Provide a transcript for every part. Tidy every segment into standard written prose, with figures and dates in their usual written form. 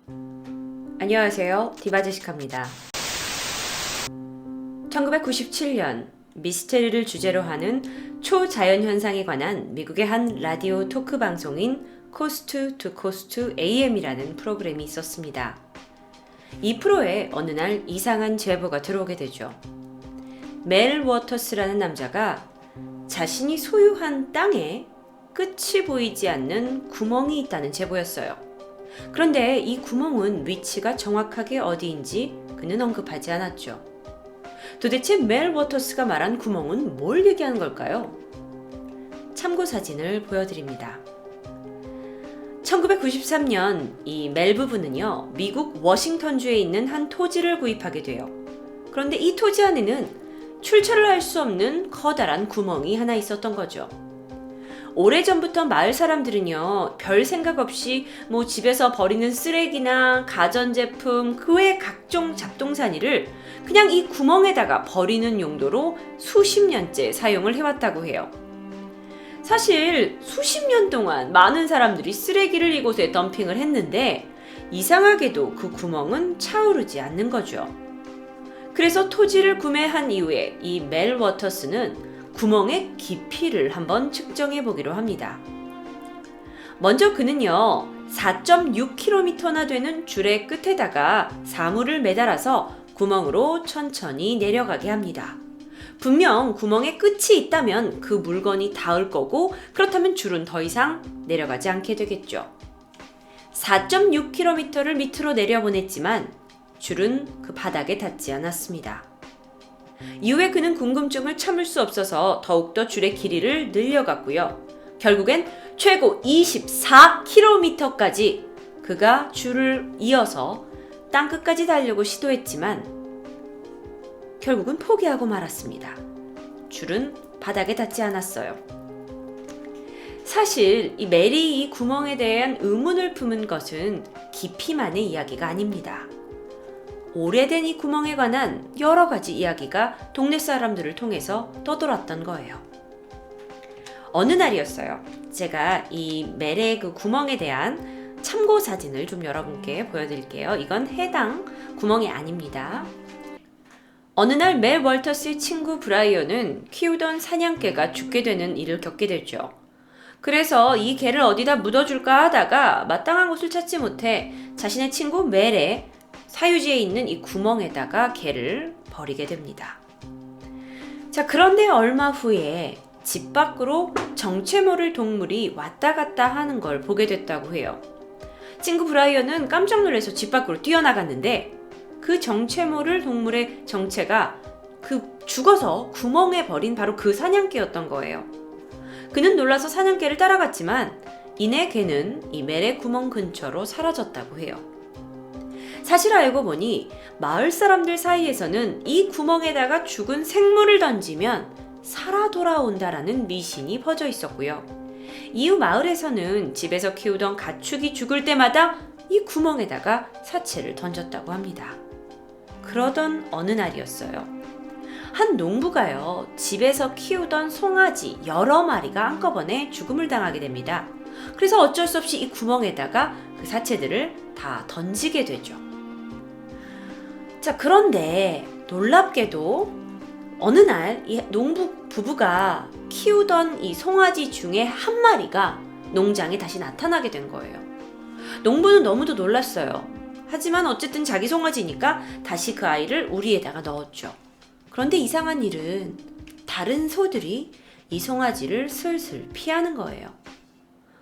안녕하세요. 디바제시카입니다. 1997년 미스테리를 주제로 하는 초자연현상에 관한 미국의 한 라디오 토크 방송인 코스트 투 코스트 AM이라는 프로그램이 있었습니다. 이 프로에 어느 날 이상한 제보가 들어오게 되죠. 멜 워터스라는 남자가 자신이 소유한 땅에 끝이 보이지 않는 구멍이 있다는 제보였어요. 그런데 이 구멍은 위치가 정확하게 어디인지 그는 언급하지 않았죠. 도대체 멜 워터스가 말한 구멍은 뭘 얘기하는 걸까요? 참고 사진을 보여드립니다. 1993년 이 멜 부부는요, 미국 워싱턴주에 있는 한 토지를 구입하게 돼요. 그런데 이 토지 안에는 출처를 알 수 없는 커다란 구멍이 하나 있었던 거죠. 오래전부터 마을 사람들은요, 별 생각 없이 집에서 버리는 쓰레기나 가전제품, 그 외 각종 잡동사니를 그냥 이 구멍에다가 버리는 용도로 수십 년째 사용을 해왔다고 해요. 사실 수십 년 동안 많은 사람들이 쓰레기를 이곳에 덤핑을 했는데 이상하게도 그 구멍은 차오르지 않는 거죠. 그래서 토지를 구매한 이후에 이 멜 워터스는 구멍의 깊이를 한번 측정해 보기로 합니다. 먼저 그는요, 4.6km나 되는 줄의 끝에다가 사물을 매달아서 구멍으로 천천히 내려가게 합니다. 분명 구멍에 끝이 있다면 그 물건이 닿을 거고, 그렇다면 줄은 더 이상 내려가지 않게 되겠죠. 4.6km를 밑으로 내려보냈지만 줄은 그 바닥에 닿지 않았습니다. 이후에 그는 궁금증을 참을 수 없어서 더욱더 줄의 길이를 늘려갔고요. 결국엔 최고 24km까지 그가 줄을 이어서 땅끝까지 달려고 시도했지만 결국은 포기하고 말았습니다. 줄은 바닥에 닿지 않았어요. 사실 이 멜이 이 구멍에 대한 의문을 품은 것은 깊이만의 이야기가 아닙니다. 오래된 이 구멍에 관한 여러 가지 이야기가 동네 사람들을 통해서 떠돌았던 거예요. 어느 날이었어요. 제가 이 멜의 그 구멍에 대한 참고 사진을 좀 여러분께 보여드릴게요. 이건 해당 구멍이 아닙니다. 어느 날 멜 월터스의 친구 브라이언은 키우던 사냥개가 죽게 되는 일을 겪게 됐죠. 그래서 이 개를 어디다 묻어줄까 하다가 마땅한 곳을 찾지 못해 자신의 친구 멜의 사유지에 있는 이 구멍에다가 개를 버리게 됩니다. 자, 그런데 얼마 후에 집 밖으로 정체 모를 동물이 왔다 갔다 하는 걸 보게 됐다고 해요. 친구 브라이언은 깜짝 놀라서 집 밖으로 뛰어나갔는데 그 정체 모를 동물의 정체가 그 죽어서 구멍에 버린 바로 그 사냥개였던 거예요. 그는 놀라서 사냥개를 따라갔지만 이내 개는 이 멜의 구멍 근처로 사라졌다고 해요. 사실 알고 보니 마을 사람들 사이에서는 이 구멍에다가 죽은 생물을 던지면 살아 돌아온다라는 미신이 퍼져 있었고요. 이후 마을에서는 집에서 키우던 가축이 죽을 때마다 이 구멍에다가 사체를 던졌다고 합니다. 그러던 어느 날이었어요. 한 농부가요, 집에서 키우던 송아지 여러 마리가 한꺼번에 죽음을 당하게 됩니다. 그래서 어쩔 수 없이 이 구멍에다가 그 사체들을 다 던지게 되죠. 자, 그런데 놀랍게도 어느 날 이 농부 부부가 키우던 이 송아지 중에 한 마리가 농장에 다시 나타나게 된 거예요. 농부는 너무도 놀랐어요. 하지만 어쨌든 자기 송아지니까 다시 그 아이를 우리에다가 넣었죠. 그런데 이상한 일은 다른 소들이 이 송아지를 슬슬 피하는 거예요.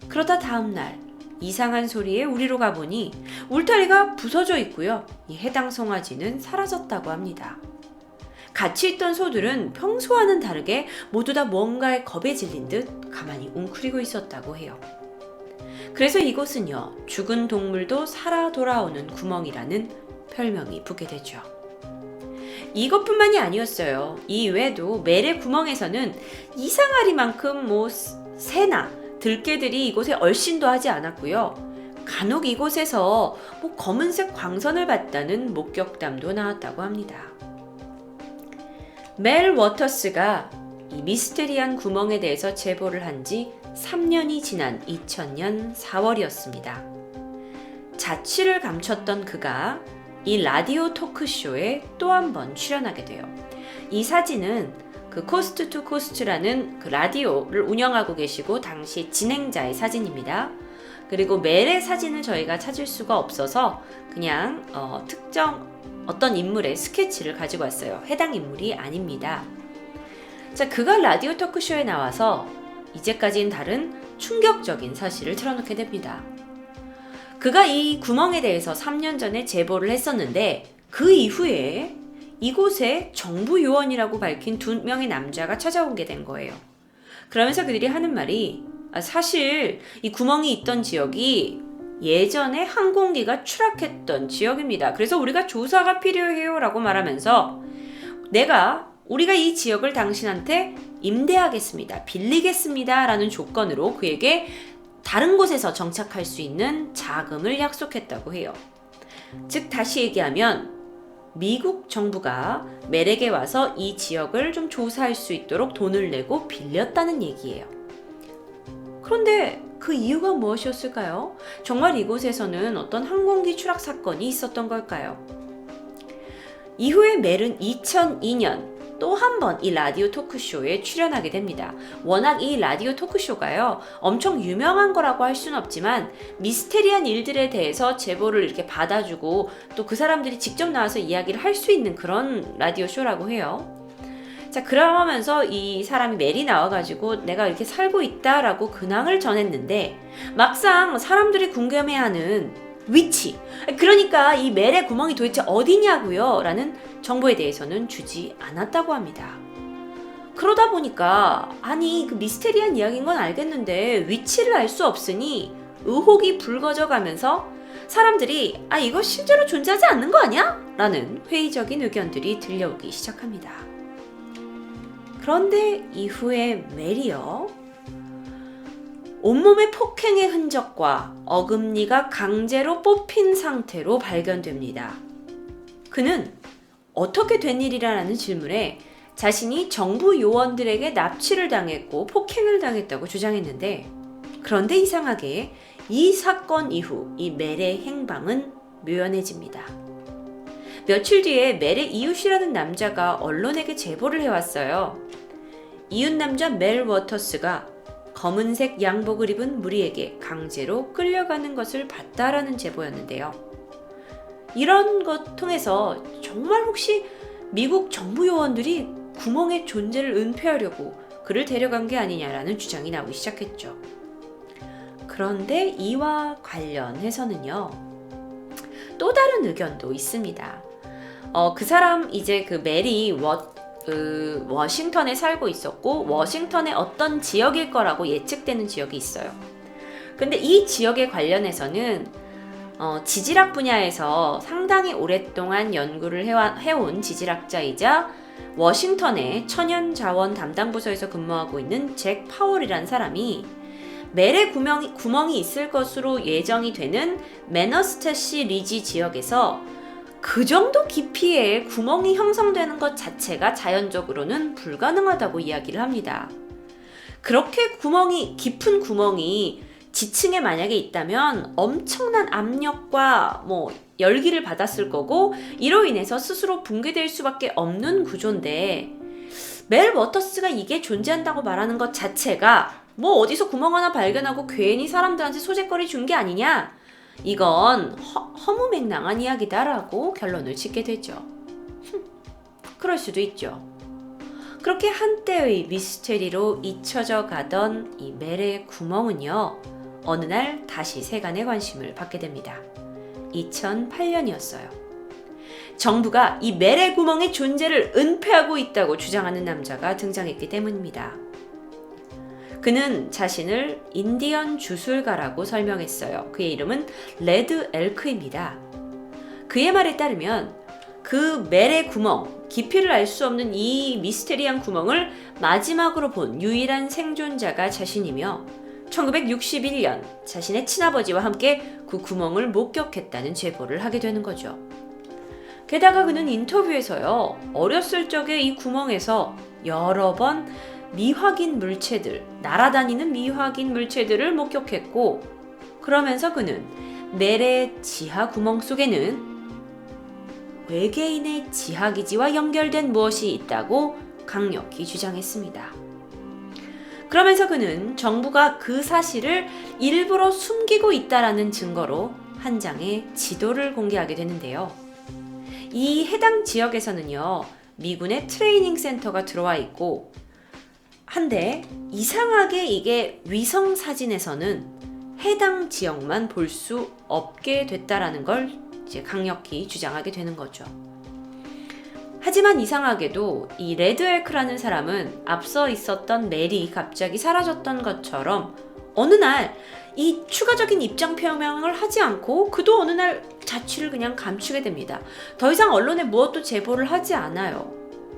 그러다 다음날 이상한 소리에 우리로 가보니 울타리가 부서져 있고요. 이 해당 송아지는 사라졌다고 합니다. 같이 있던 소들은 평소와는 다르게 모두 다 뭔가에 겁에 질린 듯 가만히 웅크리고 있었다고 해요. 그래서 이곳은요, 죽은 동물도 살아 돌아오는 구멍이라는 별명이 붙게 되죠. 이것뿐만이 아니었어요. 이외에도 멜의 구멍에서는 이상하리만큼 새나 들개들이 이곳에 얼씬도 하지 않았고요. 간혹 이곳에서 검은색 광선을 봤다는 목격담도 나왔다고 합니다. 멜 워터스가 이 미스테리한 구멍에 대해서 제보를 한 지 3년이 지난 2000년 4월이었습니다. 자취를 감췄던 그가 이 라디오 토크쇼에 또 한 번 출연하게 돼요. 이 사진은 그 코스트 투 코스트라는 그 라디오를 운영하고 계시고 당시 진행자의 사진입니다. 그리고 멜의 사진을 저희가 찾을 수가 없어서 그냥 특정 어떤 인물의 스케치를 가지고 왔어요. 해당 인물이 아닙니다. 자, 그가 라디오 토크쇼에 나와서 이제까지는 다른 충격적인 사실을 틀어놓게 됩니다. 그가 이 구멍에 대해서 3년 전에 제보를 했었는데 그 이후에 이곳에 정부 요원이라고 밝힌 2명의 남자가 찾아오게 된 거예요. 그러면서 그들이 하는 말이 사실 이 구멍이 있던 지역이 예전에 항공기가 추락했던 지역입니다. 그래서 우리가 조사가 필요해요 라고 말하면서 우리가 이 지역을 당신한테 임대하겠습니다. 빌리겠습니다. 라는 조건으로 그에게 다른 곳에서 정착할 수 있는 자금을 약속했다고 해요. 즉 다시 얘기하면 미국 정부가 멜에게 와서 이 지역을 좀 조사할 수 있도록 돈을 내고 빌렸다는 얘기예요. 그런데 그 이유가 무엇이었을까요? 정말 이곳에서는 어떤 항공기 추락 사건이 있었던 걸까요? 이후에 멜은 2002년 또 한 번 이 라디오 토크쇼에 출연하게 됩니다. 워낙 이 라디오 토크쇼가요, 엄청 유명한 거라고 할 수는 없지만 미스테리한 일들에 대해서 제보를 이렇게 받아주고 또 그 사람들이 직접 나와서 이야기를 할 수 있는 그런 라디오 쇼라고 해요. 자, 그러면서 이 사람이 멜이 나와가지고 내가 이렇게 살고 있다라고 근황을 전했는데 막상 사람들이 궁금해하는 위치, 그러니까 이 멜의 구멍이 도대체 어디냐고요? 라는 정보에 대해서는 주지 않았다고 합니다. 그러다 보니까 그 미스테리한 이야기인 건 알겠는데 위치를 알 수 없으니 의혹이 불거져 가면서 사람들이 이거 실제로 존재하지 않는 거 아니야? 라는 회의적인 의견들이 들려오기 시작합니다. 그런데 이후에 멜이요, 온몸에 폭행의 흔적과 어금니가 강제로 뽑힌 상태로 발견됩니다. 그는 어떻게 된 일이라는 질문에 자신이 정부 요원들에게 납치를 당했고 폭행을 당했다고 주장했는데, 그런데 이상하게 이 사건 이후 이 멜의 행방은 묘연해집니다. 며칠 뒤에 멜의 이웃이라는 남자가 언론에게 제보를 해왔어요. 이웃 남자 멜 워터스가 검은색 양복을 입은 무리에게 강제로 끌려가는 것을 봤다라는 제보였는데요. 이런 것 통해서 정말 혹시 미국 정부 요원들이 구멍의 존재를 은폐하려고 그를 데려간 게 아니냐라는 주장이 나오기 시작했죠. 그런데 이와 관련해서는요, 또 다른 의견도 있습니다. 그 사람 이제 그 멜이 워싱턴에 살고 있었고 워싱턴의 어떤 지역일 거라고 예측되는 지역이 있어요. 근데 이 지역에 관련해서는 지질학 분야에서 상당히 오랫동안 연구를 해온 지질학자이자 워싱턴의 천연자원 담당 부서에서 근무하고 있는 잭 파월이라는 사람이 멜의 구멍이 있을 것으로 예정이 되는 매너스테시 리지 지역에서 그 정도 깊이의 구멍이 형성되는 것 자체가 자연적으로는 불가능하다고 이야기를 합니다. 그렇게 깊은 구멍이 지층에 만약에 있다면 엄청난 압력과 열기를 받았을 거고 이로 인해서 스스로 붕괴될 수밖에 없는 구조인데 멜 워터스가 이게 존재한다고 말하는 것 자체가 어디서 구멍 하나 발견하고 괜히 사람들한테 소재거리 준 게 아니냐? 이건 허무맹랑한 이야기다라고 결론을 짓게 되죠. 그럴 수도 있죠. 그렇게 한때의 미스테리로 잊혀져 가던 이 멜의 구멍은요, 어느 날 다시 세간의 관심을 받게 됩니다. 2008년이었어요. 정부가 이 멜의 구멍의 존재를 은폐하고 있다고 주장하는 남자가 등장했기 때문입니다. 그는 자신을 인디언 주술가라고 설명했어요. 그의 이름은 레드 엘크입니다. 그의 말에 따르면 그 멜의 구멍, 깊이를 알 수 없는 이 미스테리한 구멍을 마지막으로 본 유일한 생존자가 자신이며 1961년 자신의 친아버지와 함께 그 구멍을 목격했다는 제보를 하게 되는 거죠. 게다가 그는 인터뷰에서요, 어렸을 적에 이 구멍에서 여러 번 날아다니는 미확인 물체들을 목격했고, 그러면서 그는 멜의 지하 구멍 속에는 외계인의 지하기지와 연결된 무엇이 있다고 강력히 주장했습니다. 그러면서 그는 정부가 그 사실을 일부러 숨기고 있다라는 증거로 한 장의 지도를 공개하게 되는데요. 이 해당 지역에서는요, 미군의 트레이닝 센터가 들어와 있고, 한데 이상하게 이게 위성 사진에서는 해당 지역만 볼 수 없게 됐다라는 걸 이제 강력히 주장하게 되는 거죠. 하지만 이상하게도 이 레드엘크라는 사람은 앞서 있었던 멜이 갑자기 사라졌던 것처럼 어느 날 이 추가적인 입장 표명을 하지 않고 그도 어느 날 자취를 그냥 감추게 됩니다. 더 이상 언론에 무엇도 제보를 하지 않아요.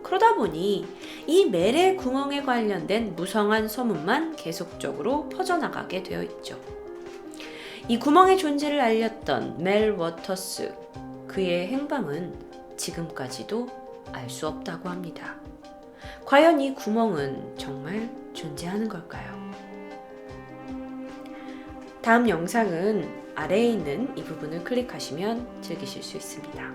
그러다 보니 이 멜의 구멍에 관련된 무성한 소문만 계속적으로 퍼져나가게 되어 있죠. 이 구멍의 존재를 알렸던 멜 워터스, 그의 행방은 지금까지도 알 수 없다고 합니다. 과연 이 구멍은 정말 존재하는 걸까요? 다음 영상은 아래에 있는 이 부분을 클릭하시면 즐기실 수 있습니다.